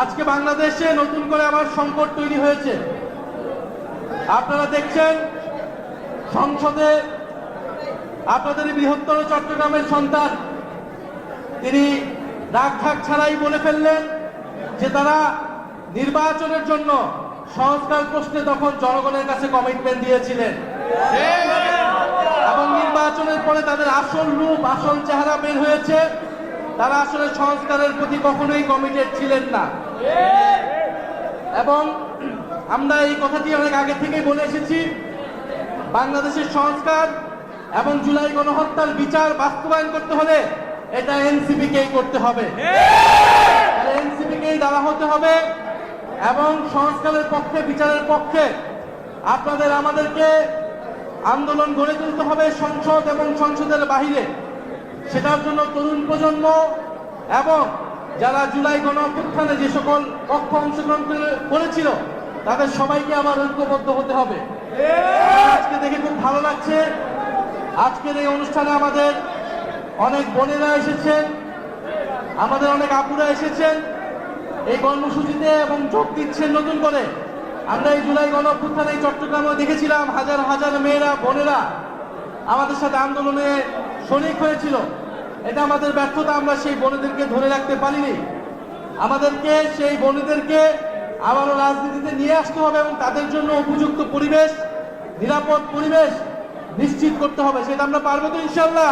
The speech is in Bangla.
আজকে বাংলাদেশে নতুন করে আবার সংকট তৈরি হয়েছে। আপনারা দেখছেন সংসদে আপনাদের বৃহত্তর চট্টগ্রামের সন্তান তিনি রাগঢাক ছাড়াই বলে ফেললেন যে তারা নির্বাচনের জন্য সংস্কার প্রশ্নে তখন জনগণের কাছে কমিটমেন্ট দিয়েছিলেন এবং নির্বাচনের পরে তাদের আসল রূপ আসল চেহারা বের হয়েছে। তারা আসলে সংস্কারের প্রতি কখনোই কমিটেড ছিলেন না এবং আমরা এই কথাটি অনেক আগে থেকেই বলে এসেছি। বাংলাদেশের সংস্কার এবং জুলাই গণহত্যার বিচার বাস্তবায়ন করতে হলে এটা এনসিপি কেই করতে হবে, এনসিপি কেই দ্বারা হতে হবে এবং সংস্কারের পক্ষে বিচারের পক্ষে আপনাদের আমাদেরকে আন্দোলন গড়ে তুলতে হবে সংসদ এবং সংসদের বাহিরে। সেটার জন্য তরুণ প্রজন্ম এবং যারা জুলাই গণঅভ্যুত্থানে যে সকল পক্ষ অংশগ্রহণ করেছিল তাদের সবাইকে আবার ঐক্যবদ্ধ হতে হবে। আজকে দেখে খুব ভালো লাগছে, আজকের এই অনুষ্ঠানে আমাদের অনেক বোনেরা এসেছেন, আমাদের অনেক আপুরা এসেছেন এই কর্মসূচিতে এবং যোগ দিচ্ছেন নতুন করে। আমরা এই জুলাই গণঅভ্যুত্থানে এই চট্টগ্রামে দেখেছিলাম হাজার হাজার মেয়েরা বোনেরা আমাদের সাথে আন্দোলনে শরিক হয়েছিল। এটা আমাদের ব্যর্থতা, আমরা সেই বোনেদেরকে ধরে রাখতে পারিনি। আমাদেরকে সেই বোনেদেরকে আবারও রাজনীতিতে নিয়ে আসতে হবে এবং তাদের জন্য উপযুক্ত পরিবেশ, নিরাপদ পরিবেশ নিশ্চিত করতে হবে। সেটা আমরা পারবো তো ইনশাআল্লাহ।